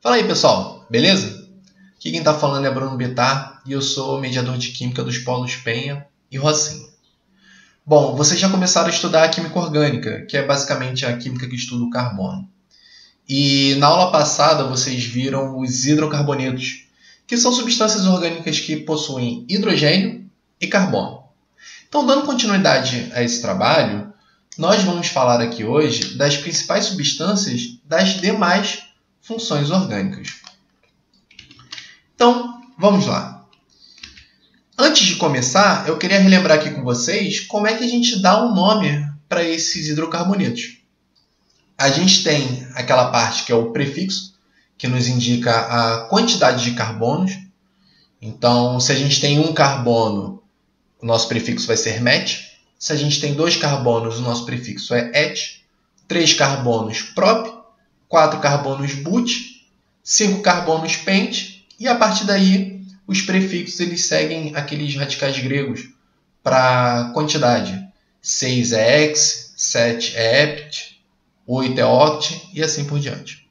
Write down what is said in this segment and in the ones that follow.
Fala aí, pessoal, beleza? Aqui quem está falando é Bruno Bittar e eu sou mediador de Química dos Polos Penha e Rocinha. Bom, vocês já começaram a estudar a Química Orgânica, que é basicamente a química que estuda o carbono. E na aula passada vocês viram os hidrocarbonetos, que são substâncias orgânicas que possuem hidrogênio e carbono. Então, dando continuidade a esse trabalho, nós vamos falar aqui hoje das principais substâncias das demais funções orgânicas. Então, vamos lá. Antes de começar, eu queria relembrar aqui com vocês como é que a gente dá um nome para esses hidrocarbonetos. A gente tem aquela parte que é o prefixo, que nos indica a quantidade de carbonos. Então, se a gente tem um carbono, o nosso prefixo vai ser met. Se a gente tem 2 carbonos, o nosso prefixo é et. 3 carbonos prop. 4 carbonos but. 5 carbonos pent. E a partir daí, os prefixos eles seguem aqueles radicais gregos para quantidade. 6 é hex, 7 é hept, 8 é oct e assim por diante.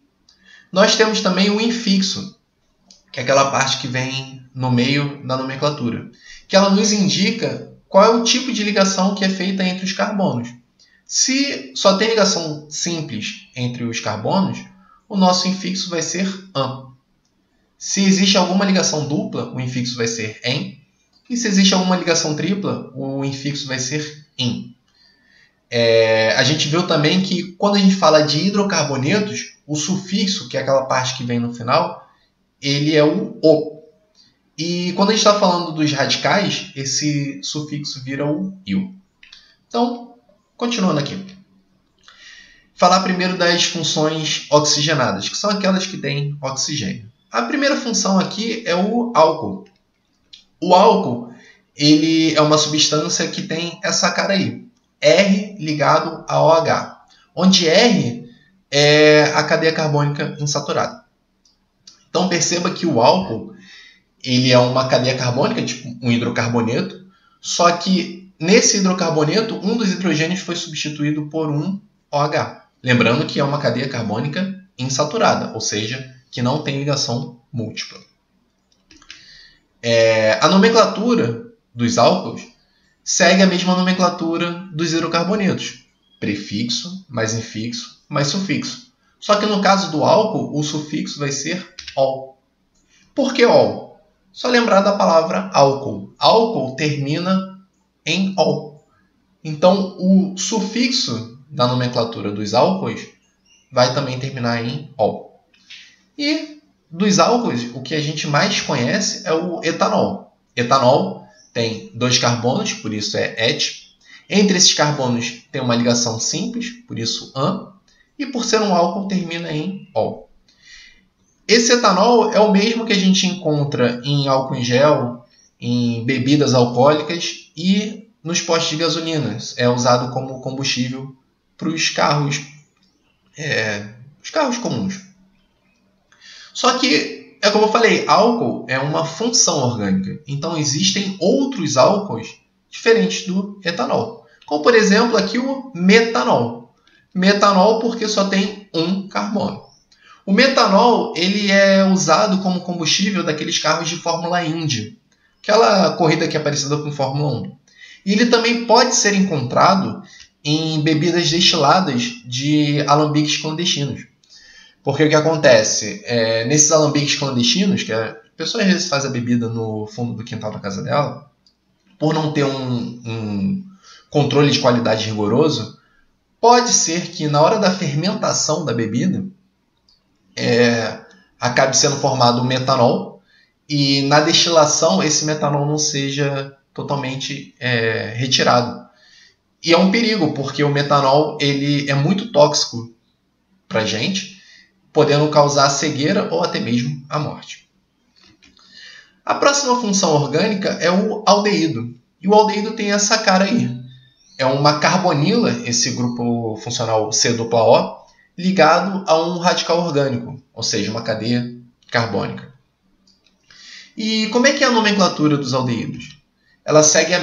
Nós temos também o infixo, que é aquela parte que vem no meio da nomenclatura, que ela nos indica qual é o tipo de ligação que é feita entre os carbonos. Se só tem ligação simples entre os carbonos, o nosso infixo vai ser an. Se existe alguma ligação dupla, o infixo vai ser en. E se existe alguma ligação tripla, o infixo vai ser in. A gente viu também que quando a gente fala de hidrocarbonetos, o sufixo, que é aquela parte que vem no final, ele é o O. E quando a gente está falando dos radicais, esse sufixo vira o IL. Então, continuando aqui. Falar primeiro das funções oxigenadas, que são aquelas que têm oxigênio. A primeira função aqui é o álcool. O álcool ele é uma substância que tem essa cara aí, R ligado a OH, onde R é a cadeia carbônica insaturada. Então perceba que o álcool ele é uma cadeia carbônica, tipo um hidrocarboneto, só que nesse hidrocarboneto um dos hidrogênios foi substituído por um OH. Lembrando que é uma cadeia carbônica insaturada, ou seja, que não tem ligação múltipla. A nomenclatura dos álcools segue a mesma nomenclatura dos hidrocarbonetos. Prefixo, mais infixo, mais sufixo. Só que no caso do álcool, o sufixo vai ser ol. Por que ol? Só lembrar da palavra álcool. Álcool termina em ol. Então, o sufixo da nomenclatura dos álcools vai também terminar em ol. E dos álcools, o que a gente mais conhece é o etanol. Etanol tem 2 carbonos, por isso é et. Entre esses carbonos tem uma ligação simples, por isso an. E por ser um álcool, termina em ol. Esse etanol é o mesmo que a gente encontra em álcool em gel, em bebidas alcoólicas e nos postos de gasolina. É usado como combustível para os carros comuns. Só que, é como eu falei, álcool é uma função orgânica. Então, existem outros álcools diferentes do etanol. Como, por exemplo, aqui o metanol. Metanol porque só tem um carbono. O metanol ele é usado como combustível daqueles carros de Fórmula Indy. Aquela corrida que é parecida com Fórmula 1. E ele também pode ser encontrado em bebidas destiladas de alambiques clandestinos. Porque o que acontece? Nesses alambiques clandestinos, que a pessoa às vezes faz a bebida no fundo do quintal da casa dela, por não ter um controle de qualidade rigoroso, pode ser que na hora da fermentação da bebida acabe sendo formado metanol e na destilação esse metanol não seja totalmente retirado. E é um perigo, porque o metanol ele é muito tóxico para a gente, podendo causar cegueira ou até mesmo a morte. A próxima função orgânica é o aldeído. E o aldeído tem essa cara aí. É uma carbonila, esse grupo funcional C-O, ligado a um radical orgânico, ou seja, uma cadeia carbônica. E como é que é a nomenclatura dos aldeídos? Ela segue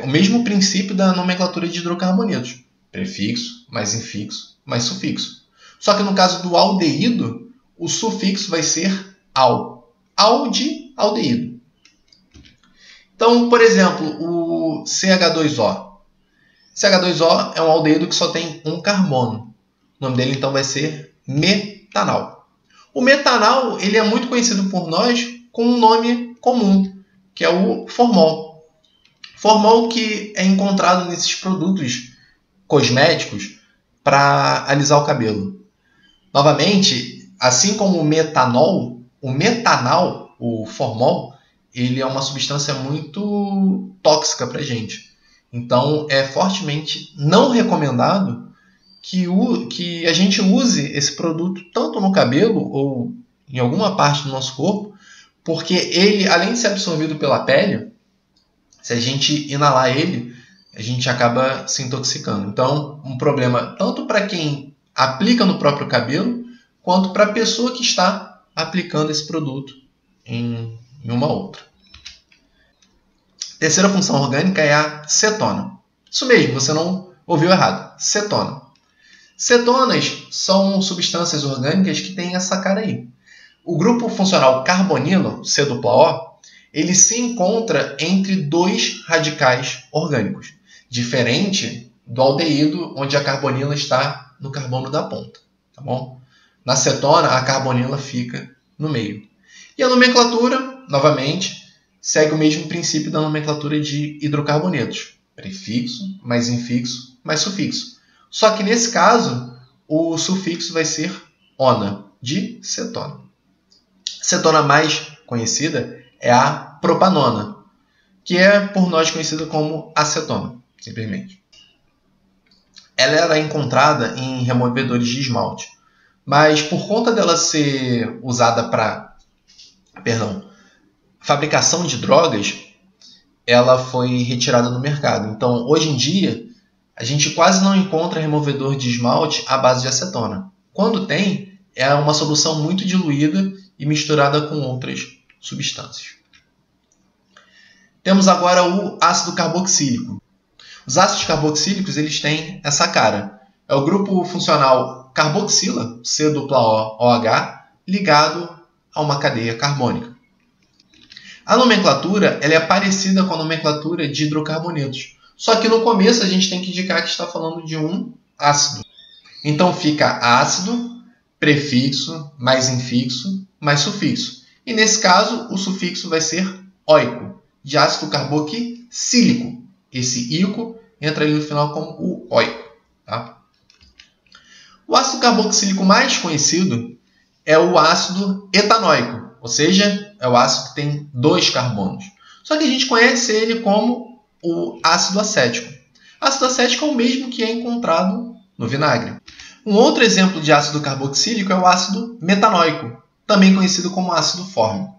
o mesmo princípio da nomenclatura de hidrocarbonetos. Prefixo, mais infixo, mais sufixo. Só que no caso do aldeído, o sufixo vai ser al. Al de aldeído. Então, por exemplo, o CH2O. CH2O é um aldeído que só tem um carbono. O nome dele, então, vai ser metanal. O metanal ele é muito conhecido por nós com um nome comum, que é o formol. Formol que é encontrado nesses produtos cosméticos para alisar o cabelo. Novamente, assim como o metanol, o metanal, o formol, ele é uma substância muito tóxica para a gente. Então, é fortemente não recomendado que a gente use esse produto tanto no cabelo ou em alguma parte do nosso corpo, porque ele, além de ser absorvido pela pele, se a gente inalar ele, a gente acaba se intoxicando. Então, um problema tanto para quem aplica no próprio cabelo, quanto para a pessoa que está aplicando esse produto em uma outra. Terceira função orgânica é a cetona. Isso mesmo, você não ouviu errado. Cetona. Cetonas são substâncias orgânicas que têm essa cara aí. O grupo funcional carbonilo, C dupla O, ele se encontra entre dois radicais orgânicos, diferente do aldeído, onde a carbonila está no carbono da ponta. Tá bom? Na cetona, a carbonila fica no meio. E a nomenclatura, novamente, segue o mesmo princípio da nomenclatura de hidrocarbonetos. Prefixo, mais infixo, mais sufixo. Só que nesse caso, o sufixo vai ser ona, de cetona. A cetona mais conhecida é a propanona, que é por nós conhecida como acetona, simplesmente. Ela era encontrada em removedores de esmalte, mas por conta dela ser usada para fabricação de drogas, ela foi retirada do mercado. Então, hoje em dia, a gente quase não encontra removedor de esmalte à base de acetona. Quando tem, é uma solução muito diluída e misturada com outras substâncias. Temos agora o ácido carboxílico. Os ácidos carboxílicos eles têm essa cara. É o grupo funcional carboxila, C-O-O-H, ligado a uma cadeia carbônica. A nomenclatura ela é parecida com a nomenclatura de hidrocarbonetos. Só que no começo a gente tem que indicar que está falando de um ácido. Então fica ácido, prefixo, mais infixo, mais sufixo. E nesse caso o sufixo vai ser óico, de ácido carboxílico. Esse íco entra ali no final como o óico. Tá? O ácido carboxílico mais conhecido é o ácido etanóico, ou seja, é o ácido que tem 2 carbonos. Só que a gente conhece ele como o ácido acético. Ácido acético é o mesmo que é encontrado no vinagre. Um outro exemplo de ácido carboxílico é o ácido metanóico, também conhecido como ácido fórmico.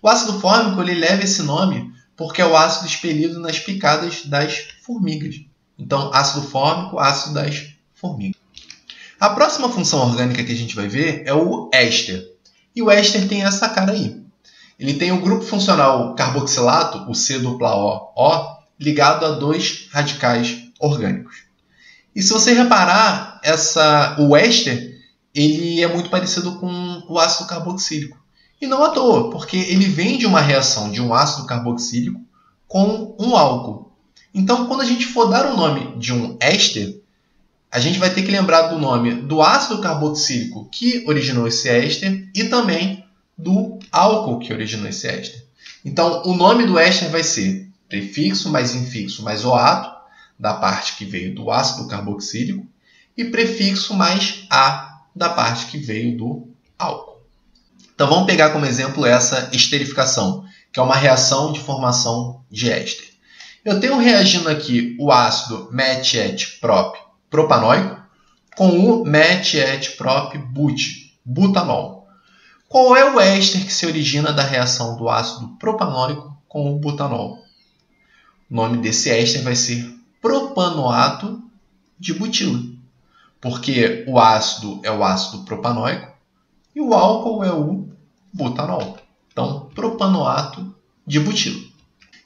O ácido fórmico ele leva esse nome porque é o ácido expelido nas picadas das formigas. Então, ácido fórmico, ácido das formigas. A próxima função orgânica que a gente vai ver é o éster. E o éster tem essa cara aí. Ele tem o grupo funcional carboxilato, o C-O-O, ligado a 2 radicais orgânicos. E se você reparar, o éster ele é muito parecido com o ácido carboxílico. E não à toa, porque ele vem de uma reação de um ácido carboxílico com um álcool. Então, quando a gente for dar o nome de um éster, a gente vai ter que lembrar do nome do ácido carboxílico que originou esse éster e também do álcool que originou esse éster. Então, o nome do éster vai ser prefixo mais infixo mais oato, da parte que veio do ácido carboxílico, e prefixo mais a, da parte que veio do álcool. Então vamos pegar como exemplo essa esterificação, que é uma reação de formação de éster. Eu tenho reagindo aqui o ácido metiete-prop propanóico com o metiete-prop butanol. Qual é o éster que se origina da reação do ácido propanóico com o butanol? O nome desse éster vai ser propanoato de butilo, porque o ácido é o ácido propanóico e o álcool é o butanol. Então, propanoato de butilo.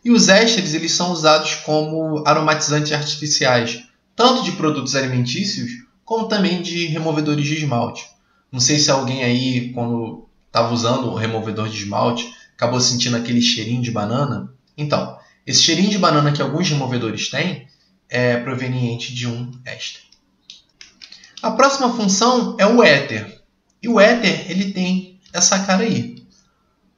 E os ésteres eles são usados como aromatizantes artificiais, tanto de produtos alimentícios como também de removedores de esmalte. Não sei se alguém aí, quando estava usando o removedor de esmalte, acabou sentindo aquele cheirinho de banana. Então, esse cheirinho de banana que alguns removedores têm é proveniente de um éster. A próxima função é o éter. E o éter ele tem essa cara aí.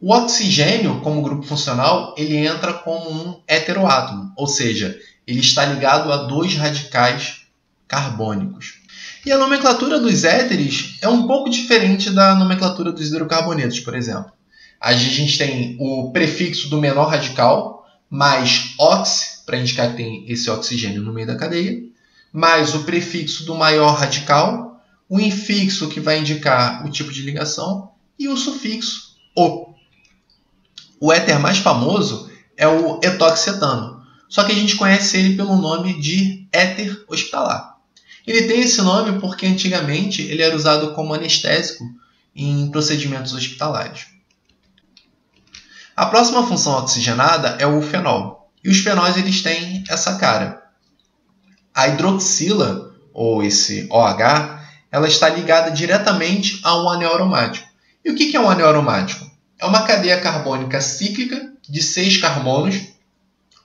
O oxigênio, como grupo funcional, ele entra como um heteroátomo, ou seja, ele está ligado a dois radicais carbônicos. E a nomenclatura dos éteres é um pouco diferente da nomenclatura dos hidrocarbonetos, por exemplo. A gente tem o prefixo do menor radical, mais ox, para indicar que tem esse oxigênio no meio da cadeia, mais o prefixo do maior radical, o infixo, que vai indicar o tipo de ligação, e o sufixo o. O éter mais famoso é o etoxetano, só que a gente conhece ele pelo nome de éter hospitalar. Ele tem esse nome porque antigamente ele era usado como anestésico em procedimentos hospitalares. A próxima função oxigenada é o fenol. E os fenóis eles têm essa cara. A hidroxila, ou esse OH, ela está ligada diretamente a um anel aromático. E o que é um anel aromático? É uma cadeia carbônica cíclica de 6 carbonos,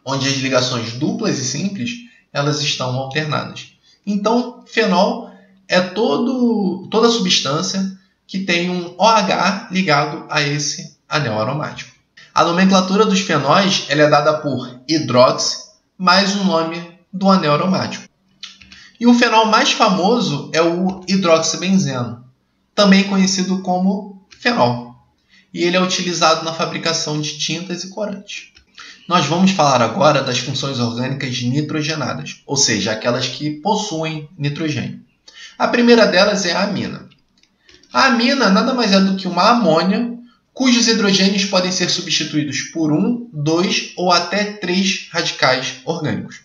onde as ligações duplas e simples elas estão alternadas. Então, fenol é toda substância que tem um OH ligado a esse anel aromático. A nomenclatura dos fenóis ela é dada por hidroxi mais o nome do anel aromático. E o fenol mais famoso é o hidroxibenzeno, também conhecido como fenol. E ele é utilizado na fabricação de tintas e corantes. Nós vamos falar agora das funções orgânicas nitrogenadas, ou seja, aquelas que possuem nitrogênio. A primeira delas é a amina. A amina nada mais é do que uma amônia, cujos hidrogênios podem ser substituídos por 1, 2 ou até 3 radicais orgânicos.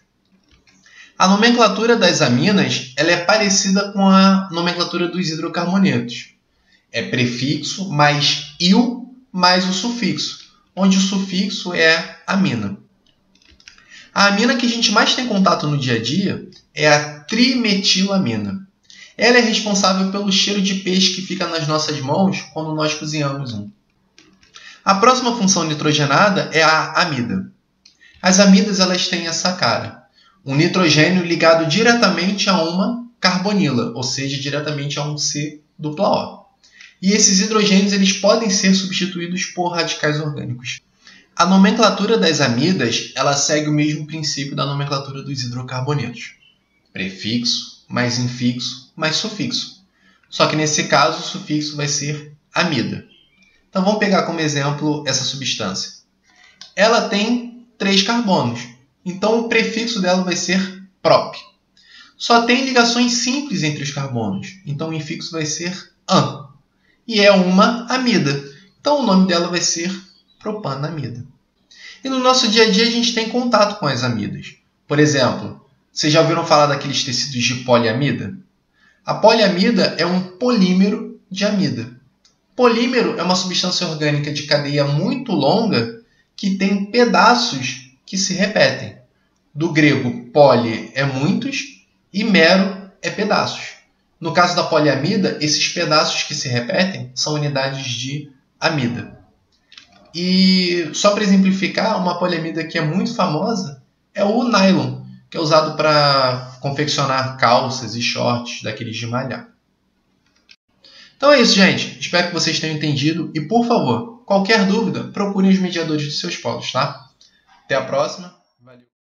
A nomenclatura das aminas ela é parecida com a nomenclatura dos hidrocarbonetos. É prefixo mais il mais o sufixo, onde o sufixo é amina. A amina que a gente mais tem contato no dia a dia é a trimetilamina. Ela é responsável pelo cheiro de peixe que fica nas nossas mãos quando nós cozinhamos um. A próxima função nitrogenada é a amida. As amidas elas têm essa cara. Um nitrogênio ligado diretamente a uma carbonila, ou seja, diretamente a um C dupla O. E esses hidrogênios eles podem ser substituídos por radicais orgânicos. A nomenclatura das amidas ela segue o mesmo princípio da nomenclatura dos hidrocarbonetos. Prefixo, mais infixo, mais sufixo. Só que nesse caso o sufixo vai ser amida. Então vamos pegar como exemplo essa substância. Ela tem 3 carbonos, então o prefixo dela vai ser prop. Só tem ligações simples entre os carbonos, então o infixo vai ser an. E é uma amida, então o nome dela vai ser propanamida. E no nosso dia a dia a gente tem contato com as amidas. Por exemplo, vocês já ouviram falar daqueles tecidos de poliamida? A poliamida é um polímero de amida. Polímero é uma substância orgânica de cadeia muito longa que tem pedaços que se repetem. Do grego, poli é muitos e mero é pedaços. No caso da poliamida, esses pedaços que se repetem são unidades de amida. E só para exemplificar, uma poliamida que é muito famosa é o nylon, que é usado para confeccionar calças e shorts daqueles de malhar. Então é isso, gente. Espero que vocês tenham entendido. E, por favor, qualquer dúvida, procurem os mediadores dos seus polos, tá? Até a próxima.